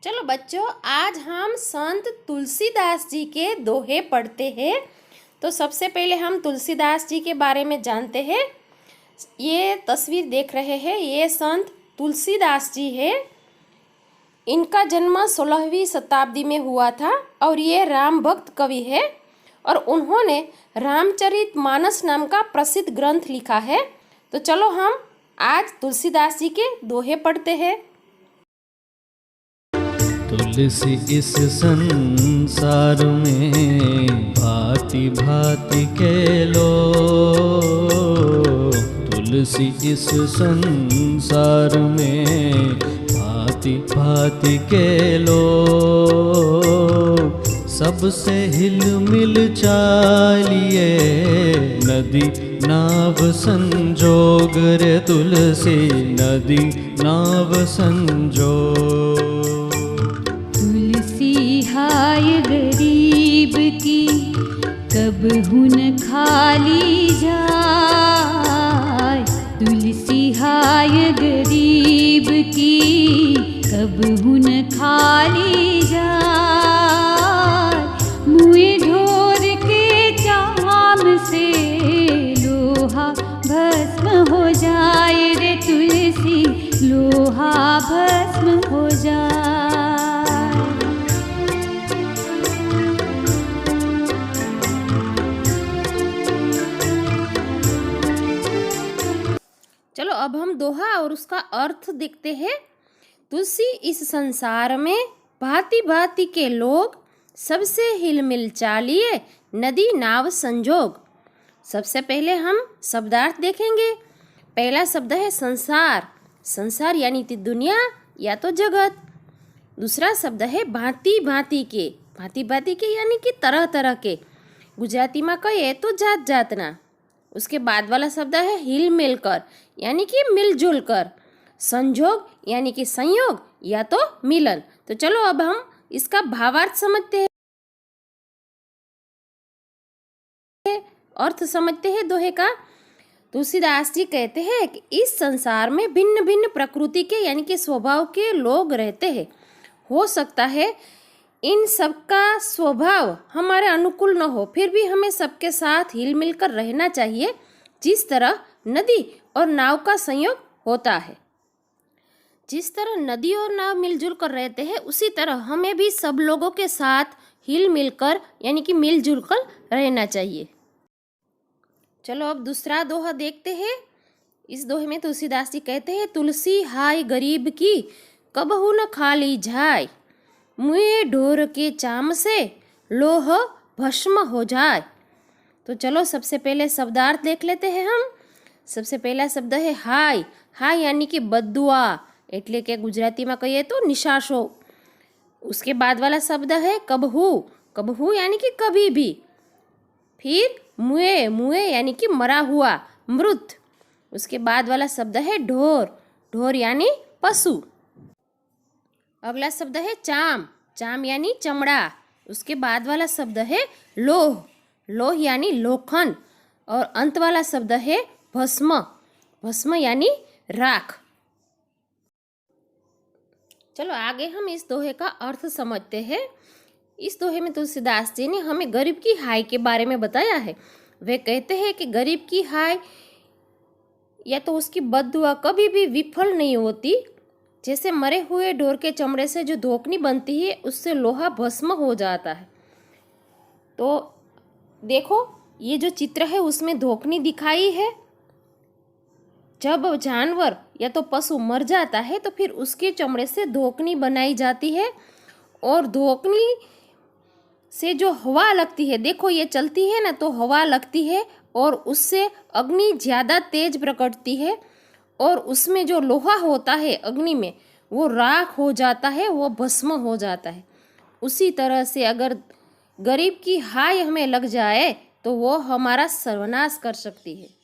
चलो बच्चों, आज हम संत तुलसीदास जी के दोहे पढ़ते हैं। तो सबसे पहले हम तुलसीदास जी के बारे में जानते हैं। ये तस्वीर देख रहे हैं, ये संत तुलसीदास जी है। इनका जन्म 16वीं शताब्दी में हुआ था और ये राम भक्त कवि है और उन्होंने रामचरितमानस नाम का प्रसिद्ध ग्रंथ लिखा है। तो चलो हम आज तुलसीदास जी के दोहे पढ़ते हैं। तुलसी इस संसार में भांति भांति के लोग, तुलसी इस संसार में भांति भांति के लोग, सबसे हिल मिल चालिए नदी नाव संजोग रे तुलसी नदी नाव संजोग। हाय गरीब की कब हुन खाली जाए, तुलसी हाय गरीब की कब हुन खाली जाए, मुँह ढोर के चाम से लोहा भस्म हो जाए रे तुलसी लोहा भस्म हो जाए। चलो अब हम दोहा और उसका अर्थ देखते हैं। तुलसी इस संसार में भांति भांति के लोग, सबसे हिल मिल चालिए नदी नाव संजोग। सबसे पहले हम शब्दार्थ देखेंगे। पहला शब्द है संसार। संसार यानी कि दुनिया या तो जगत। दूसरा शब्द है भांति भांति के। भांति भांति के यानी कि तरह तरह के। गुजराती में कहे तो जात जातना। उसके बाद वाला शब्द है हिल मिल कर यानी कि मिलजुल कर। संजोग यानी कि संयोग या तो मिलन। तो चलो अब हम इसका भावार्थ समझते हैं, अर्थ समझते हैं दोहे का। तुलसीदास जी कहते हैं कि इस संसार में भिन्न भिन्न प्रकृति के यानी कि स्वभाव के लोग रहते हैं। हो सकता है इन सबका स्वभाव हमारे अनुकूल न हो, फिर भी हमें सबके साथ हिल मिल कर रहना चाहिए, जिस तरह नदी और नाव का संयोग होता है। जिस तरह नदी और नाव मिलजुल कर रहते हैं, उसी तरह हमें भी सब लोगों के साथ हिल मिल कर यानी कि मिलजुल कर रहना चाहिए। चलो अब दूसरा दोहा देखते हैं। इस दोहे में तुलसीदास जी कहते हैं, तुलसी हाय गरीब की कबहू न खाली जाए, मुँह ढोर के चाम से लोह भस्म हो जाए। तो चलो सबसे पहले शब्दार्थ देख लेते हैं हम। सबसे पहला शब्द है हाय। हाय यानी कि बद्दुआ, એટલે કે ગુજરાતીમાં કહીએ તો નિશાશો। उसके बाद वाला शब्द है कबहू। कबहू यानी कि कभी भी। फिर मुए। मुए यानी कि मरा हुआ, मृत। उसके बाद वाला शब्द है ढोर। ढोर यानी पशु। अगला शब्द है चाम। चाम यानी चमड़ा। उसके बाद वाला शब्द है लोह। लोह यानी लोखंड। और अंत वाला शब्द है भस्म। भस्म यानी राख। चलो आगे हम इस दोहे का अर्थ समझते हैं। इस दोहे में तुलसीदास जी ने हमें गरीब की हाय के बारे में बताया है। वे कहते हैं कि गरीब की हाय या तो उसकी बद्दुआ कभी भी विफल नहीं होती। जैसे मरे हुए ढोर के चमड़े से जो धोकनी बनती है, उससे लोहा भस्म हो जाता है। तो देखो ये जो चित्र है उसमें धोकनी दिखाई है। जब जानवर या तो पशु मर जाता है तो फिर उसके चमड़े से धोकनी बनाई जाती है और धोकनी से जो हवा लगती है, देखो ये चलती है ना, तो हवा लगती है और उससे अग्नि ज़्यादा तेज प्रकटती है और उसमें जो लोहा होता है अग्नि में वो राख हो जाता है, वो भस्म हो जाता है। उसी तरह से अगर गरीब की हाय हमें लग जाए तो वो हमारा सर्वनाश कर सकती है।